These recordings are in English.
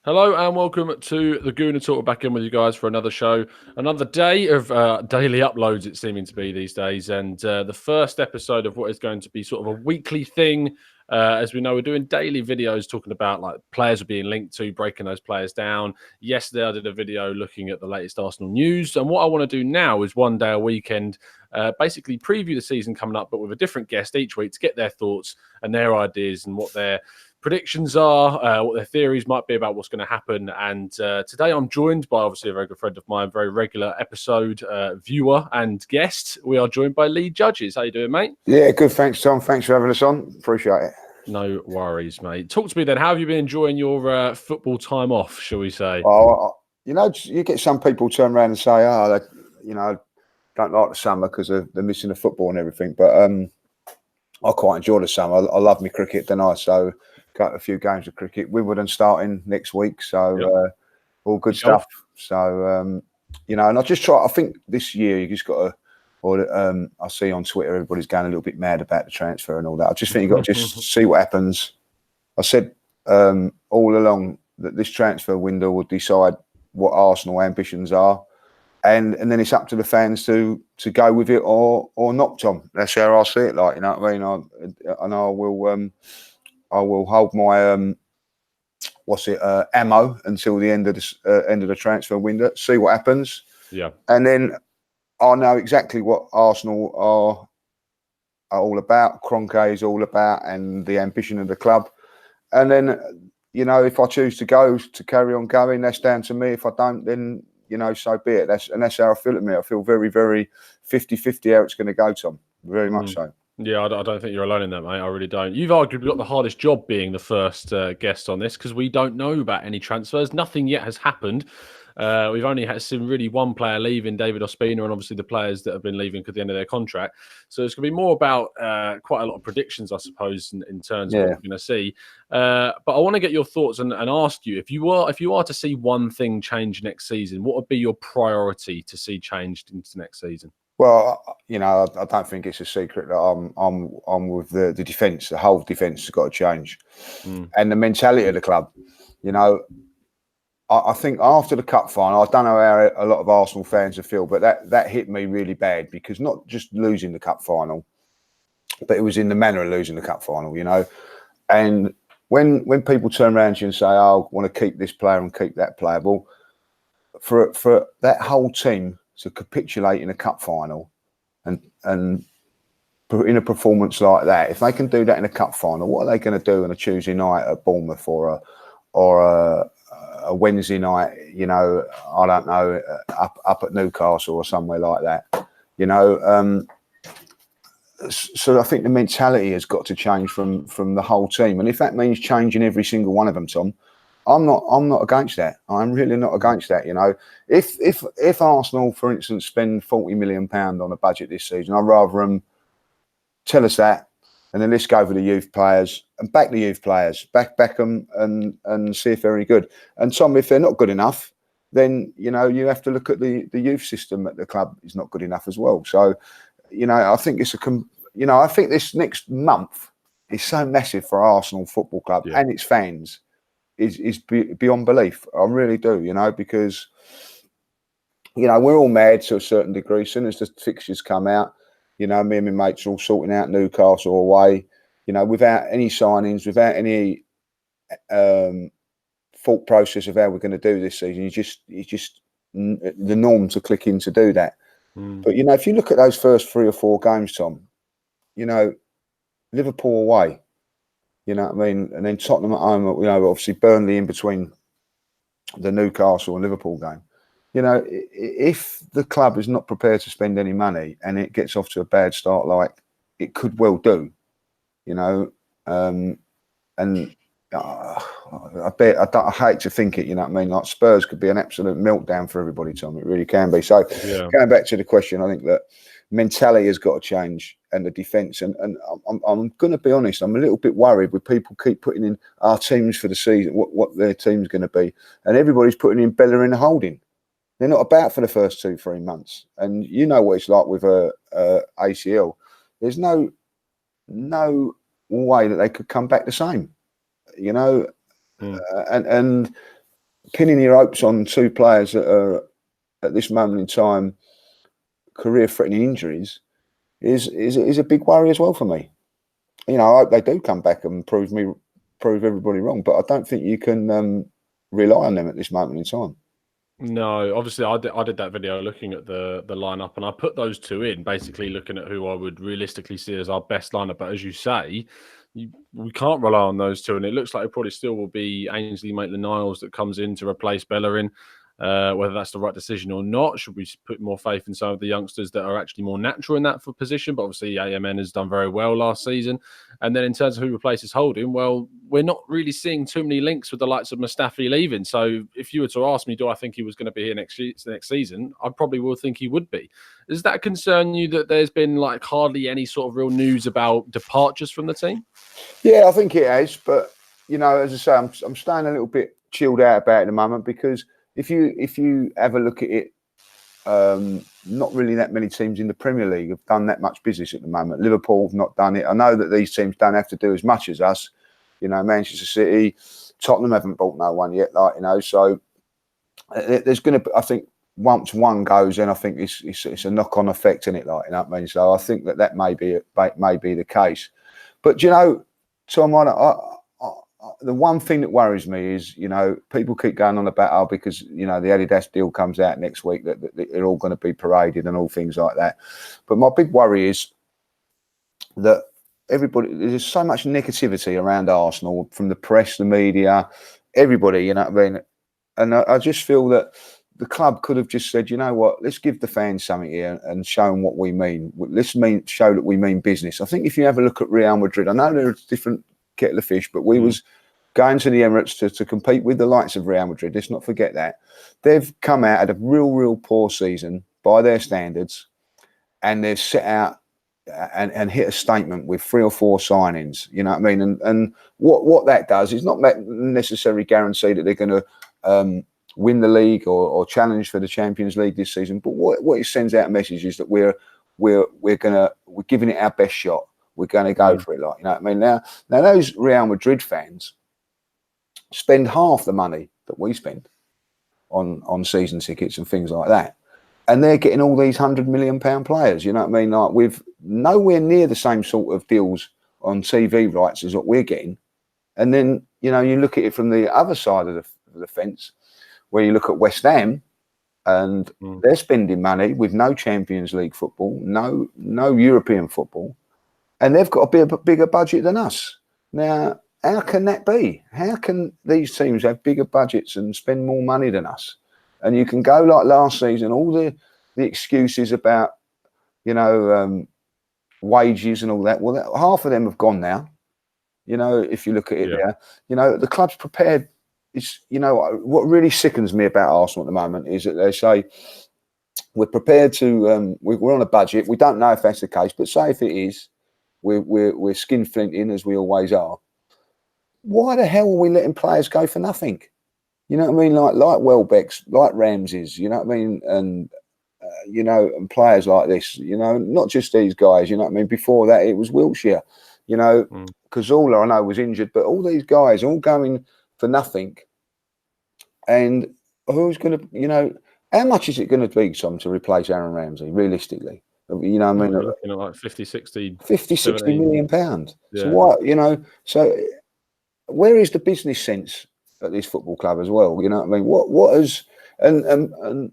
Hello and welcome to the Gooner Talk. Back in with you guys for another show, another day of daily uploads. It's seeming to be these days, and the first episode of what is going to be sort of a weekly thing. As we know, we're doing daily videos talking about like players are being linked to, breaking those players down. Yesterday, I did a video looking at the latest Arsenal news, and what I want to do now is one day a weekend, basically preview the season coming up, but with a different guest each week to get their thoughts and their ideas and what their predictions are, what their theories might be about what's going to happen. And today I'm joined by obviously a very good friend of mine, very regular episode viewer and guest. We are joined by Lee Judges. How you doing, mate? Yeah, good. Thanks, Tom. Thanks for having us on. Appreciate it. No worries, mate. Talk to me then. How have you been enjoying your football time off, shall we say? You get some people turn around and say, they, don't like the summer because they're missing the football and everything. But I quite enjoy the summer. I love my cricket, don't I? So got a few games of cricket. Wimbledon starting next week, so all good stuff. So and I just try. I think this year you just got to. I see on Twitter everybody's going a little bit mad about the transfer and all that. I just think you've got to just see what happens. I said all along that this transfer window will decide what Arsenal ambitions are, and then it's up to the fans to go with it or not. Tom, that's how I see it. Like, you know what I mean? I will hold my ammo until the end of the transfer window. See what happens. Yeah, and then I know exactly what Arsenal are all about. Kroenke is all about, and the ambition of the club. And then, if I choose to carry on going, that's down to me. If I don't, then so be it. That's how I feel at me. I feel very, very 50-50 how it's going to go, Tom. Very much so. Yeah, I don't think you're alone in that, mate. I really don't. You've arguably got the hardest job being the first guest on this because we don't know about any transfers. Nothing yet has happened. We've only seen really one player leaving, David Ospina, and obviously the players that have been leaving at the end of their contract. So it's going to be more about quite a lot of predictions, I suppose, in terms of what we're going to see. But I want to get your thoughts and ask you, if you are to see one thing change next season, what would be your priority to see changed into next season? Well, I don't think it's a secret that I'm with the defence. The whole defence has got to change, and the mentality of the club. I think after the cup final, I don't know how a lot of Arsenal fans feel, but that hit me really bad because not just losing the cup final, but it was in the manner of losing the cup final. And when people turn around to you and say, "Oh, I want to keep this player and keep that player," well, for that whole team to capitulate in a cup final and in a performance like that, if they can do that in a cup final, what are they going to do on a Tuesday night at Bournemouth or a Wednesday night, I don't know, up at Newcastle or somewhere like that, So I think the mentality has got to change from the whole team, and if that means changing every single one of them, Tom, I'm not against that. I'm really not against that. If Arsenal, for instance, spend £40 million on a budget this season, I'd rather them tell us that, and then let's go over the youth players and back the youth players, back them and see if they're any good. And Tom, if they're not good enough, then you have to look at the youth system at the club is not good enough as well. So, I think I think this next month is so massive for Arsenal Football Club and its fans. Is beyond belief. I really do, because we're all mad to a certain degree. As soon as the fixtures come out, me and my mates are all sorting out Newcastle away, without any signings, without any thought process of how we're going to do this season. It's just the norm to click in to do that. But if you look at those first 3 or 4 games, Tom, Liverpool away. You know what I mean? And then Tottenham at home, obviously Burnley in between the Newcastle and Liverpool game. If the club is not prepared to spend any money and it gets off to a bad start like it could well do, and I hate to think it, like Spurs could be an absolute meltdown for everybody, Tom. It really can be. So going back to the question, I think that mentality has got to change and the defence. And I'm going to be honest, I'm a little bit worried with people keep putting in our teams for the season, what their team's going to be. And everybody's putting in Bellerin and Holding. They're not about for the first 2-3 months. And you know what it's like with a ACL. There's no way that they could come back the same, and pinning your hopes on two players that are at this moment in time career-threatening injuries is a big worry as well for me. You know, I hope they do come back and prove everybody wrong, but I don't think you can rely on them at this moment in time. No, obviously I did that video looking at the lineup, and I put those two in, basically looking at who I would realistically see as our best lineup. But as you say, we can't rely on those two, and it looks like it probably still will be Ainsley Maitland-Niles that comes in to replace Bellerin. Whether that's the right decision or not, should we put more faith in some of the youngsters that are actually more natural in that position? But obviously, AMN has done very well last season. And then in terms of who replaces Holding, well, we're not really seeing too many links with the likes of Mustafi leaving. So if you were to ask me, do I think he was going to be here next season? I probably will think he would be. Does that concern you that there's been like hardly any sort of real news about departures from the team? Yeah, I think it has. But, you know, as I say, I'm staying a little bit chilled out about it at the moment because if you have a look at it, not really that many teams in the Premier League have done that much business at the moment. Liverpool have not done it. I know that these teams don't have to do as much as us. You know, Manchester City, Tottenham haven't bought no one yet. Like, you know, so there's going to, I think, once one goes, then I think it's a knock-on effect in it. Like, you know what I mean? So I think that may be the case. But you know, Tom, the one thing that worries me is, you know, people keep going on about because, you know, the Adidas deal comes out next week that they're all going to be paraded and all things like that. But my big worry is that there's so much negativity around Arsenal from the press, the media, everybody, you know what I mean? And I just feel that the club could have just said, you know what, let's give the fans something here and show them what we mean. Let's show that we mean business. I think if you have a look at Real Madrid, I know they're a different kettle of fish, but we was going to the Emirates to compete with the likes of Real Madrid. Let's not forget that. They've come out at a real poor season by their standards, and they've set out and hit a statement with 3 or 4 signings. You know what I mean? And what that does is not necessarily guarantee that they're going to win the league or challenge for the Champions League this season. But what it sends out a message is that we're giving it our best shot. We're going to go for it, like, you know what I mean? Now those Real Madrid fans spend half the money that we spend on season tickets and things like that, and they're getting all these £100 million players. You know what I mean? Like, with nowhere near the same sort of deals on TV rights as what we're getting. And then, you know, you look at it from the other side of the fence, where you look at West Ham, and they're spending money with no Champions League football, no European football. And they've got a bigger budget than us. Now, how can that be? How can these teams have bigger budgets and spend more money than us? And you can go like last season, all the excuses about, you know, wages and all that. Well, half of them have gone now. You know, if you look at it there, you know, the club's prepared. It's, you know, what really sickens me about Arsenal at the moment is that they say we're prepared to, we're on a budget. We don't know if that's the case, but say if it is, we're skin flinting as we always are. Why the hell are we letting players go for nothing? You know what I mean? Like Welbeck's, like Ramsey's, you know what I mean? And, you know, and players like this, you know, not just these guys, you know what I mean? Before that, it was Wilshere, you know, Cazorla, I know, was injured, but all these guys all going for nothing. And who's going to, you know, how much is it going to be, Tom, to replace Aaron Ramsey, realistically? You know what I mean? We're looking at like 60 million pounds. Yeah. So what, you know, so where is the business sense at this football club as well? You know what I mean? What is, and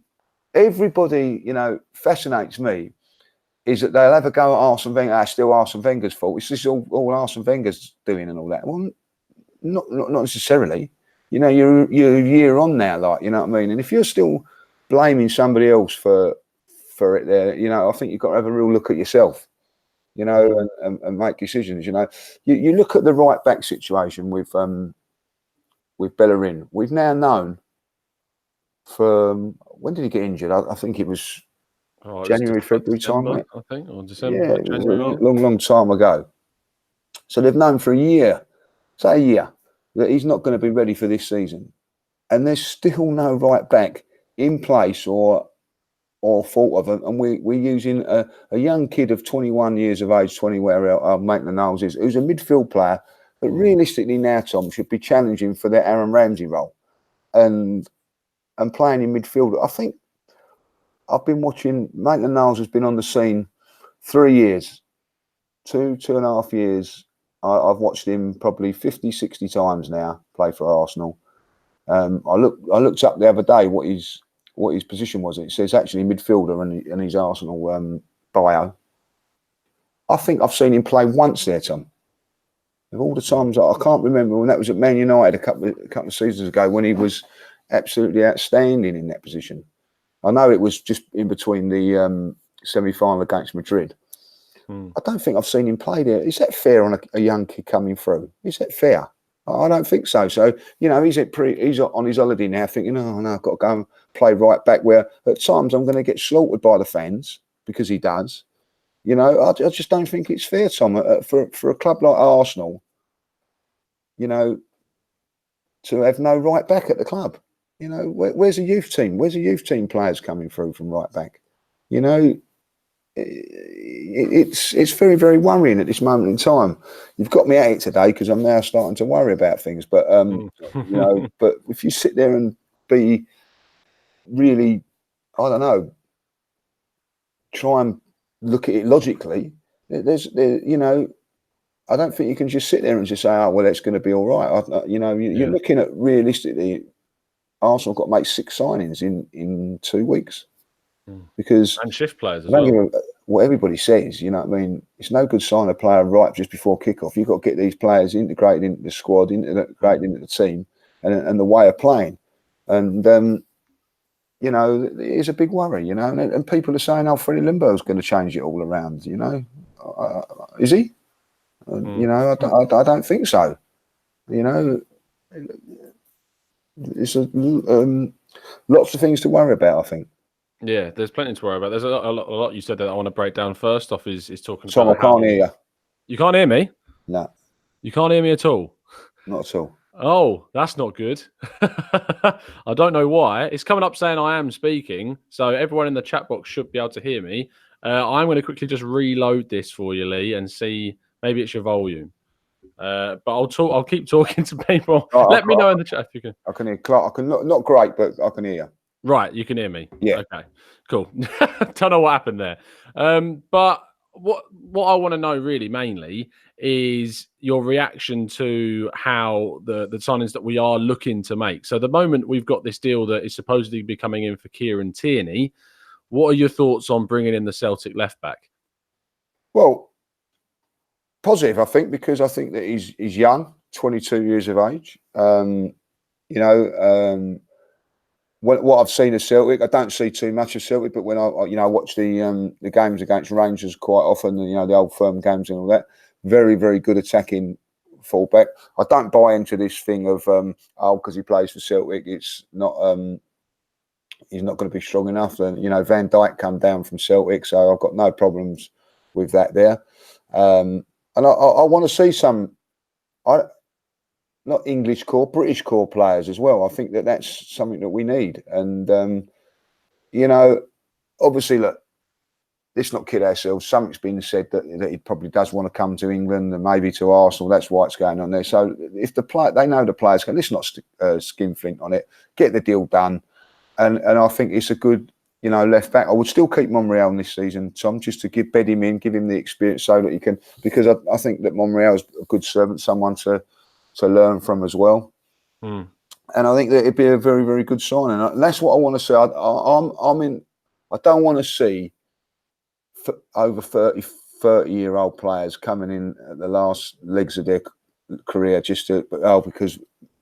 everybody, you know, fascinates me is that they'll have a go at Arsene Wenger. It's still Arsene Wenger's fault. It's just all Arsene Wenger's doing and all that. Well, not necessarily. You know, you're a year on now, like, you know what I mean? And if you're still blaming somebody else for it there, you know, I think you've got to have a real look at yourself, you know, and make decisions. You know, you look at the right back situation with Bellerin. We've now known for, when did he get injured? I think it was January, February time, right? I think, or December. Yeah, it was a long time ago. So they've known for a year, say a year, that he's not going to be ready for this season, and there's still no right back in place or thought of him. And we're using a young kid of 21 years of age, 20 where our Maitland-Niles is, who's a midfield player, but realistically now, Tom, should be challenging for the Aaron Ramsey role. and playing in midfield. I think I've been watching. Maitland-Niles has been on the scene 3 years, 2.5 years. I've watched him probably 50, 60 times now play for Arsenal. I looked up the other day what his position was. It says actually midfielder in his Arsenal bio. I think I've seen him play once there, Tom. Of all the times, I can't remember when that was at Man United a couple of seasons ago when he was absolutely outstanding in that position. I know it was just in between the semi-final against Madrid. I don't think I've seen him play there. Is that fair on a young kid coming through? Is that fair? I don't think so. So, he's on his holiday now thinking, oh, no, I've got to go and play right back, where at times I'm going to get slaughtered by the fans because he does. I just don't think it's fair, Tom, for a club like Arsenal, to have no right back at the club. Where's the youth team? Where's the youth team players coming through from right back? It's very, very worrying at this moment in time. You've got me at it today because I'm now starting to worry about things. But but if you sit there and be really, I don't know, try and look at it logically, I don't think you can just sit there and just say, oh, well, it's going to be all right. You're looking at realistically, Arsenal got to make 6 signings in 2 weeks. Because and shift players as well. What everybody says, it's no good signing a player right just before kickoff. You've got to get these players integrated into the squad, integrated into the team, and the way of playing. And it is a big worry, and people are saying, "Oh, Freddie Limburg's going to change it all around." Is he? I don't think so. It's lots of things to worry about, I think. Yeah, there's plenty to worry about. There's a lot you said that I want to break down. First off is talking Tom, about... I can't hear you. You can't hear me? No. You can't hear me at all? Not at all. Oh, that's not good. I don't know why. It's coming up saying I am speaking, so everyone in the chat box should be able to hear me. I'm going to quickly just reload this for you, Lee, and see. Maybe it's your volume. But I'll keep talking to people. Let me know in the chat if you can. I can hear Clark. I can not great, but I can hear you. Right, you can hear me. Yeah. Okay. Cool. Don't know what happened there. But what I want to know really mainly is your reaction to how the signings that we are looking to make. So the moment we've got this deal that is supposedly be coming in for Kieran Tierney, what are your thoughts on bringing in the Celtic left back? Well, positive, I think, because I think that he's young, 22 years of age. What I've seen of Celtic, I don't see too much of Celtic, but when I watch the games against Rangers quite often, the old firm games and all that, very, very good attacking fullback. I don't buy into this thing of because he plays for Celtic, it's not he's not going to be strong enough. And Van Dijk come down from Celtic, so I've got no problems with that there. And I want to see some. Not English core, British core players as well. I think that that's something that we need. And, obviously, look, let's not kid ourselves. Something's been said that he probably does want to come to England and maybe to Arsenal. That's why it's going on there. So if they know the players can, let's not skinflint on it. Get the deal done. And I think it's a good, left back. I would still keep Monreal in this season, Tom, just to bed him in, give him the experience so that he can, because I think that Monreal is a good servant, someone to learn from as well. And I think that it'd be a very, very good signing. And that's what I want to see. I don't want to see over 30-year-old players coming in at the last legs of their career just because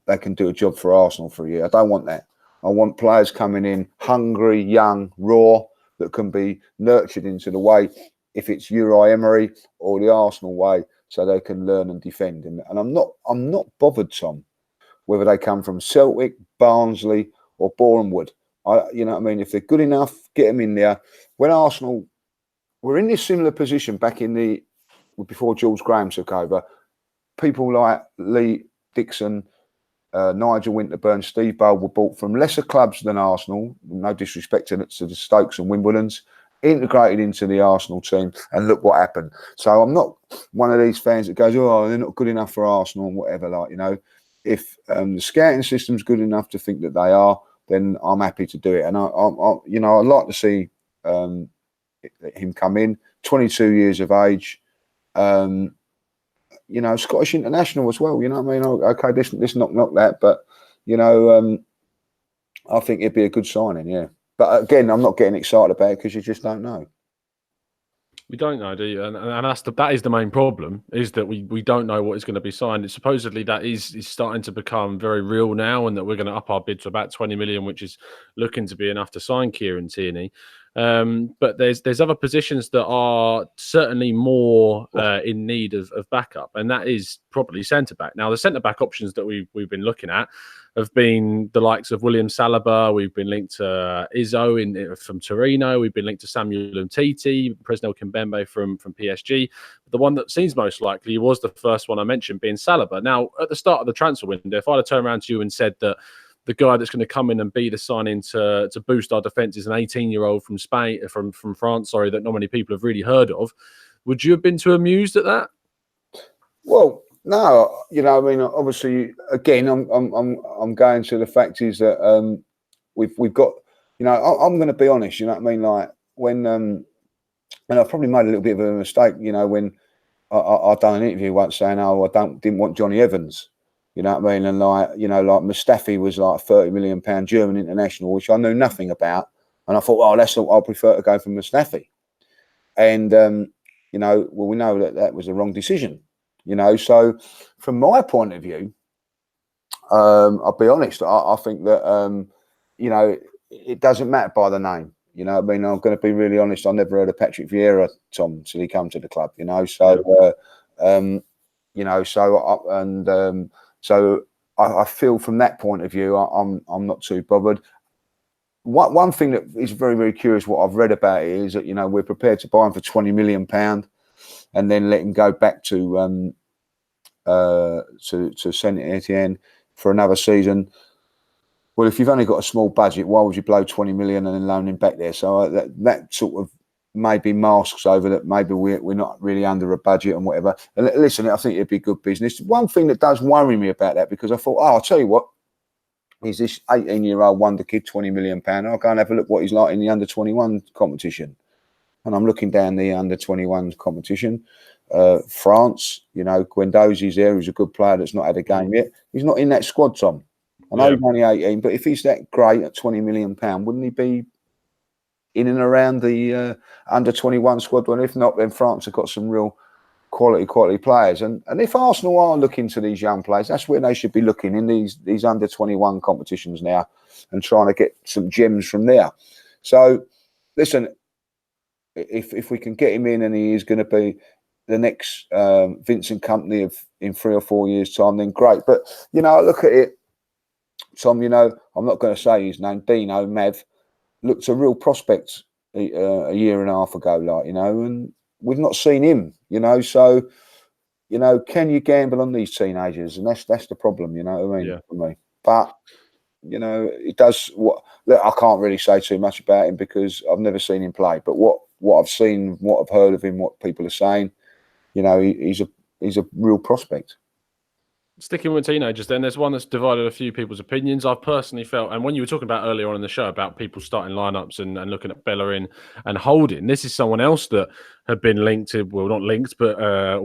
they can do a job for Arsenal for a year. I don't want that. I want players coming in hungry, young, raw, that can be nurtured into the way, if it's Unai Emery or the Arsenal way, so they can learn and defend. And I'm not bothered, Tom, whether they come from Celtic, Barnsley, or Bournemouth. If they're good enough, get them in there. When Arsenal were in this similar position back before George Graham took over, people like Lee Dixon, Nigel Winterburn, Steve Bold were bought from lesser clubs than Arsenal. No disrespect to the Stokes and Wimbledons. Integrated into the Arsenal team, and look what happened. So I'm not one of these fans that goes, oh, they're not good enough for Arsenal and whatever, the scouting system's good enough to think that they are, then I'm happy to do it. And I'd like to see him come in. 22 years of age, Scottish international as well. You know what I mean? Okay, this knock that, but I think it'd be a good signing. Yeah, but again, I'm not getting excited about it because you just don't know. We don't know, do you? And that is the main problem, is that we don't know what is going to be signed. It's supposedly that is starting to become very real now, and that we're going to up our bid to about 20 million, which is looking to be enough to sign Kieran Tierney. But there's other positions that are certainly more in need of backup, and that is probably centre back. Now, the centre back options that we've been looking at have been the likes of William Saliba. We've been linked to Izzo from Torino. We've been linked to Samuel Umtiti, Presnel Kimpembe from PSG. But the one that seems most likely was the first one I mentioned, being Saliba. Now, at the start of the transfer window, if I'd have turned around to you and said that the guy that's going to come in and be the signing to boost our defence is an 18-year-old from Spain, from France, that not many people have really heard of, would you have been too amused at that? Well, no, obviously, again, I'm going to the fact is that we've got, I'm going to be honest, you know what I mean? Like when and I've probably made a little bit of a mistake, when I done an interview once saying, I didn't want Johnny Evans, you know what I mean? And like Mustafi was like £30 million German international, which I knew nothing about, and I thought, I'll prefer to go for Mustafi, and we know that was the wrong decision. So from my point of view, I'll be honest, I think that, it doesn't matter by the name. I'm going to be really honest. I never heard of Patrick Vieira, Tom, till he come to the club, So I feel from that point of view, I'm not too bothered. One thing that is very, very curious, what I've read about it is that, we're prepared to buy him for £20 million and then let him go back to Saint Etienne for another season. Well, if you've only got a small budget, why would you blow 20 million and then loan him back there? So that sort of maybe masks over that maybe we're not really under a budget and whatever. And listen, I think it'd be good business. One thing that does worry me about that, because I thought, I'll tell you what, he's this 18-year-old wonder kid, £20 million. I'll go and have a look what he's like in the under-21 competition. And I'm looking down the under-21 competition. France, Guendouzi's there, who's a good player that's not had a game yet. He's not in that squad, Tom. I know he's only 18, but if he's that great at £20 million, wouldn't he be in and around the under-21 squad? Well, if not, then France have got some real quality players. And if Arsenal are looking to these young players, that's where they should be looking, in these under-21 competitions now, and trying to get some gems from there. So, listen, if we can get him in and he is going to be the next Vincent Kompany in 3 or 4 years' time, then great. But, I look at it, Tom, I'm not going to say his name, Dino Mav, looked a real prospect a year and a half ago, and we've not seen him, so, can you gamble on these teenagers? And that's the problem, for me. But, it does look, I can't really say too much about him because I've never seen him play, but what I've seen, what I've heard of him, what people are saying, he's a real prospect. Sticking with teenagers, then, there's one that's divided a few people's opinions. I've personally felt, and when you were talking about earlier on in the show about people starting lineups and looking at Bellerin and Holding, this is someone else that had been linked to, well, not linked, but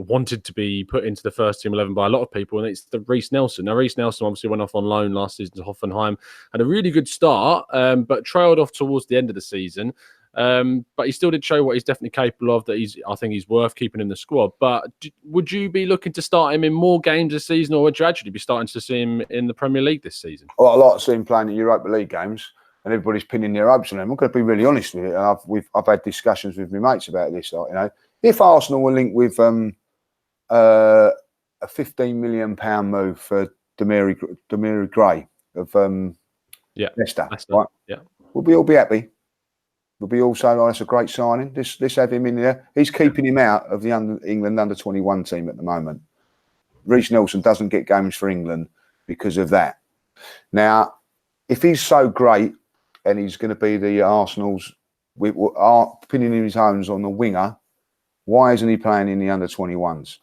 wanted to be put into the first team 11 by a lot of people, and it's the Reiss Nelson. Now, Reiss Nelson obviously went off on loan last season to Hoffenheim, had a really good start, but trailed off towards the end of the season. But he still did show what he's definitely capable of, that I think he's worth keeping in the squad. But would you be looking to start him in more games this season, or would you actually be starting to see him in the Premier League this season? Well, I like to see him playing in Europa League games, and everybody's pinning their hopes on him. I'm going to be really honest with it. I've had discussions with my mates about this. If Arsenal were linked with a £15 million move for Gnabry Gray of Leicester, right? Yeah, we'll all be happy. We'll be also, that's a great signing. Let's have him in there. He's keeping him out of the England under-21 team at the moment. Reiss Nelson doesn't get games for England because of that. Now, if he's so great and he's going to be the Arsenal's pinning his homes on the winger, why isn't he playing in the under-21s?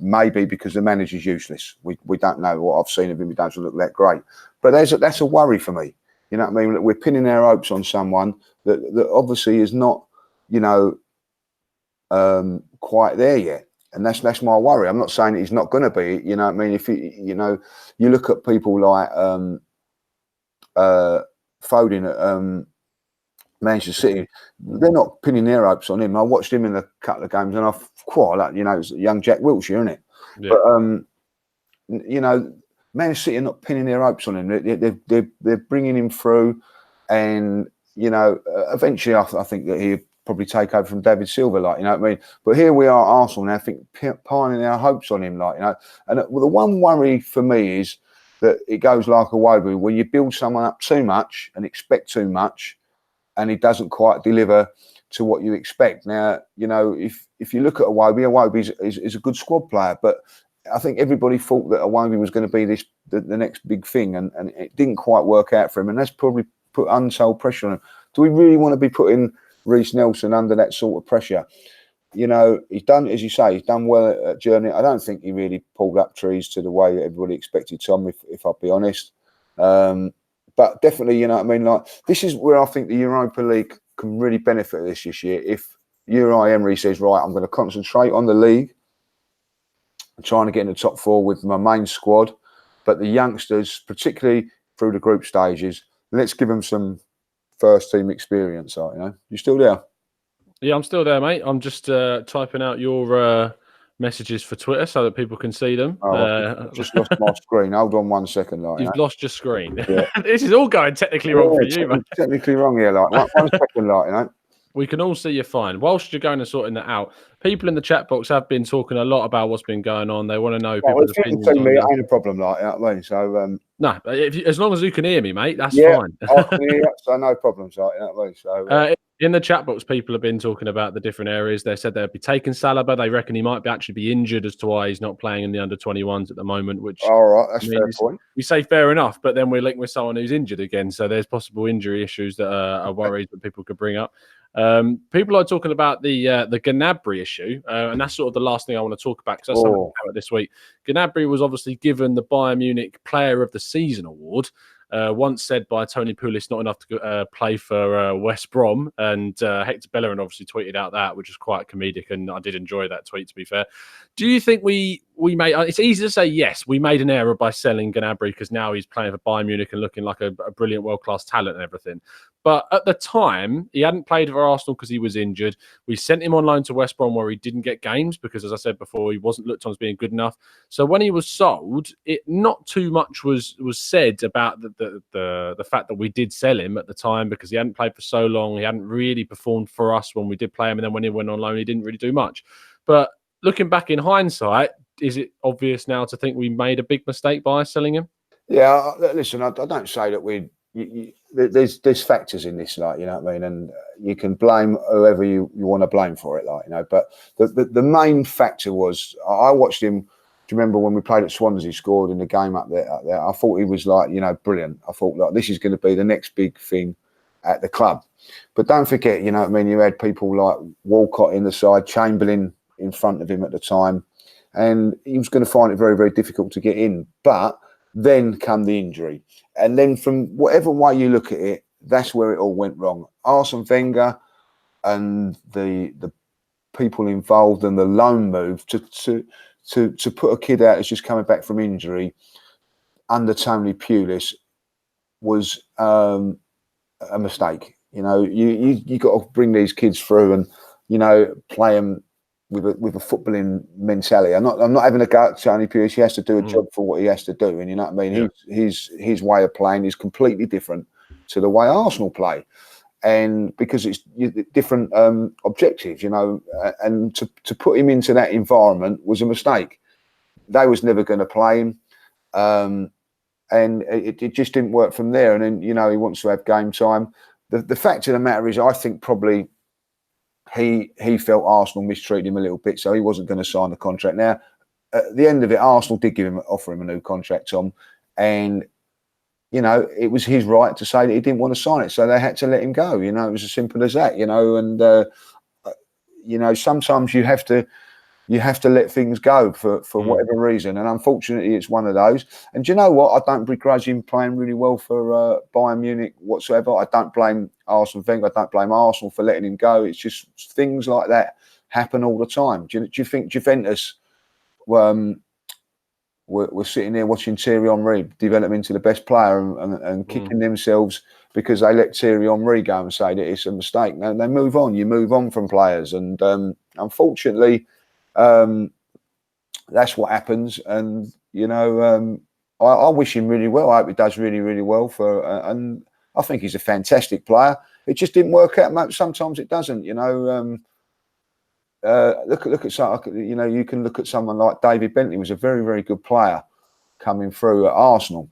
Maybe because the manager's useless. We don't know. What I've seen of him, he doesn't look that great. But that's a worry for me. You know what I mean? We're pinning our hopes on someone that obviously is not, quite there yet. And that's my worry. I'm not saying that he's not going to be. You know what I mean? If you look at people like Foden at Manchester City, they're not pinning their hopes on him. I watched him in a couple of games, and I quite like, it's young Jack Wilshere, isn't it? Yeah. But Man City are not pinning their hopes on him. They're bringing him through, and eventually, I think that he'll probably take over from David Silva, like, you know what I mean? But here we are, Arsenal now, I think, pining our hopes on him, like, And the one worry for me is that it goes like a Iwobi, where you build someone up too much and expect too much, and he doesn't quite deliver to what you expect. Now, if you look at Iwobi is a good squad player, but I think everybody thought that Iwobi was going to be the next big thing, and it didn't quite work out for him, and that's probably put untold pressure on him. Do we really want to be putting Reiss Nelson under that sort of pressure? He's done, as you say, he's done well at Journey. I don't think he really pulled up trees to the way that everybody expected Tom, if I'll be honest. But definitely, like, this is where I think the Europa League can really benefit this year. If Emery says, right, I'm going to concentrate on the league, I'm trying to get in the top four with my main squad, but the youngsters, particularly through the group stages, let's give them some first team experience. You still there? Yeah, I'm still there, mate. I'm just typing out your messages for Twitter so that people can see them. I've just lost my screen. Hold on 1 second. You've lost your screen. Yeah. This is all going technically wrong for you, mate. Technically wrong here, like 1 second, We can all see you fine. Whilst you're going and sorting that out, people in the chat box have been talking a lot about what's been going on. They want to know people's opinions. It ain't a problem, like, you know what I mean? So no, as long as you can hear me, mate, that's fine. I can hear you, so no problems, like, you know what I mean? So in the chat box, people have been talking about the different areas. They said they'd be taking Saliba. They reckon he might actually be injured as to why he's not playing in the under-21s at the moment. Which, all right, that's fair point. We say fair enough, but then we're linked with someone who's injured again. So there's possible injury issues that are worries that people could bring up. People are talking about the Gnabry issue, and that's sort of the last thing I want to talk about, because that's something about this week. Gnabry was obviously given the Bayern Munich Player of the Season award. Once said by Tony Pulis, not enough to play for West Brom, and Hector Bellerin obviously tweeted out that, which is quite comedic, and I did enjoy that tweet, to be fair. Do you think we made? It's easy to say yes, we made an error by selling Gnabry because now he's playing for Bayern Munich and looking like a brilliant world-class talent and everything. But at the time, he hadn't played for Arsenal because he was injured. We sent him on loan to West Brom where he didn't get games because, as I said before, he wasn't looked on as being good enough. So when he was sold, not too much was said about the fact that we did sell him at the time because he hadn't played for so long. He hadn't really performed for us when we did play him. And then when he went on loan, he didn't really do much. But looking back in hindsight, is it obvious now to think we made a big mistake by selling him? Yeah, listen, I don't say that there's factors in this, like, you know what I mean, and you can blame whoever you want to blame for it, like, but the main factor was I watched him. Do you remember when we played at Swansea, scored in the game up there? I thought he was, like, brilliant. I thought, like, this is going to be the next big thing at the club. But don't forget, you know what I mean, you had people like Walcott in the side, Chamberlain in front of him at the time, and he was going to find it very, very difficult to get in. But then come the injury. And then from whatever way you look at it, that's where it all went wrong. Arsene Wenger and the people involved and the loan move to put a kid out that's just coming back from injury under Tony Pulis was a mistake. You got to bring these kids through and, play them with a footballing mentality. I'm not having a go at Tony Pulis. He has to do a job for what he has to do, and you know what I mean. Yeah. His way of playing is completely different to the way Arsenal play, and because it's different objectives, and to put him into that environment was a mistake. They was never going to play him, and it just didn't work from there. And then he wants to have game time. The fact of the matter is, I think probably he felt Arsenal mistreated him a little bit, so he wasn't going to sign the contract. Now, at the end of it, Arsenal did offer him a new contract, Tom, and it was his right to say that he didn't want to sign it, so they had to let him go. It was as simple as that. And sometimes you have to you have to let things go for whatever reason. And unfortunately, it's one of those. And do you know what? I don't begrudge him playing really well for Bayern Munich whatsoever. I don't blame Arsene Wenger. I don't blame Arsenal for letting him go. It's just things like that happen all the time. Do you think Juventus we're sitting there watching Thierry Henry develop into the best player and kicking themselves because they let Thierry Henry go and say that it's a mistake? No, they move on. You move on from players. And unfortunately, that's what happens. And, you know, I wish him really well. I hope he does really, really well and I think he's a fantastic player. It just didn't work out. Sometimes it doesn't, you know. Look at you know, you can look at someone like David Bentley, was a very, very good player coming through at Arsenal,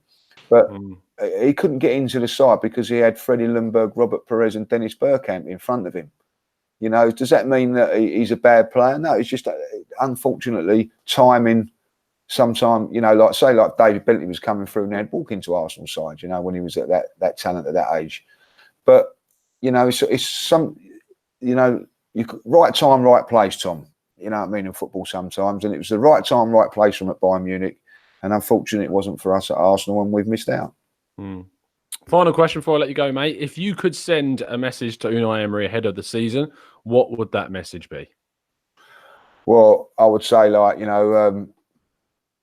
but he couldn't get into the side because he had Freddie Ljungberg, Robert Perez, and Dennis Bergkamp in front of him. You know, does that mean that he's a bad player? No, it's just unfortunately timing. Sometime, you know, like David Bentley was coming through and had walk into Arsenal side, you know, when he was at that talent at that age. But you know, it's some, you know. Right time, right place, Tom. You know what I mean, in football sometimes. And it was the right time, right place from at Bayern Munich. And unfortunately, it wasn't for us at Arsenal, and we've missed out. Final question before I let you go, mate. If you could send a message to Unai Emery ahead of the season, what would that message be? Well, I would say, like, you know,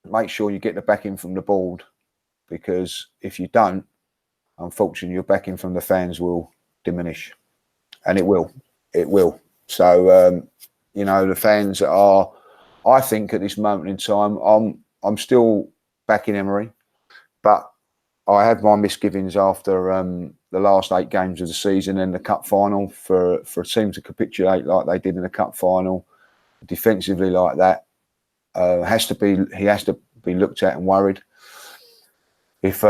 make sure you get the backing from the board, because if you don't, unfortunately, your backing from the fans will diminish. And it will. It will. So, you know, the fans are, I think at this moment in time, I'm still backing Emery, but I have my misgivings after the last 8 games of the season and the cup final for a team to capitulate like they did in the cup final, defensively like that. He has to be looked at and worried. If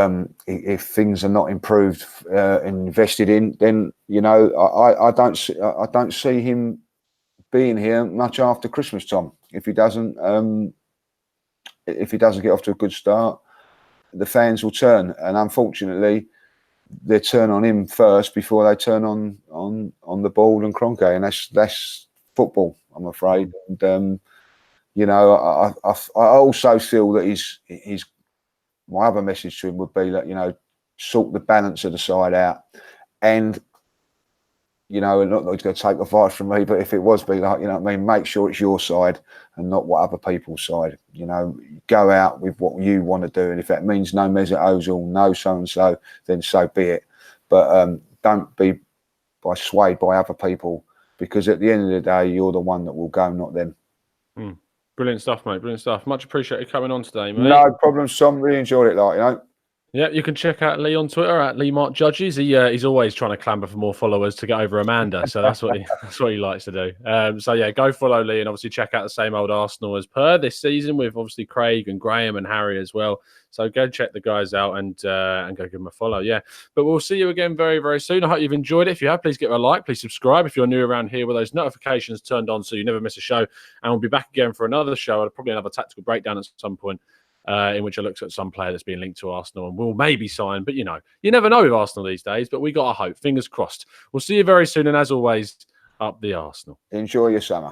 things are not improved and invested in, then, you know, I don't see him being here much after Christmas, Tom. If he doesn't get off to a good start, the fans will turn, and unfortunately, they turn on him first before they turn on the ball and Kroenke, and that's football, I'm afraid. And you know, I also feel that he's my other message to him would be that, you know, sort the balance of the side out. And, you know, not that he's going to take advice from me, but if it was, be like, you know what I mean, make sure it's your side and not what other people's side. You know, go out with what you want to do. And if that means no Mesut Ozil, no so-and-so, then so be it. But don't be swayed by other people, because at the end of the day, you're the one that will go, not them. Brilliant stuff, mate. Brilliant stuff. Much appreciated coming on today, mate. No problem, Tom. Really enjoyed it, like, you know. Yeah, you can check out Lee on Twitter at LeeMarkJudges. He's always trying to clamber for more followers to get over Amanda, so that's what he likes to do. So yeah, go follow Lee, and obviously check out the same old Arsenal as per this season with obviously Craig and Graham and Harry as well. So go check the guys out and go give them a follow. Yeah, but we'll see you again very, very soon. I hope you've enjoyed it. If you have, please give it a like. Please subscribe if you're new around here with those notifications turned on so you never miss a show. And we'll be back again for another show, probably another tactical breakdown at some point. In which I looked at some player that's been linked to Arsenal and will maybe sign. But, you know, you never know with Arsenal these days. But we got a hope. Fingers crossed. We'll see you very soon. And as always, up the Arsenal. Enjoy your summer.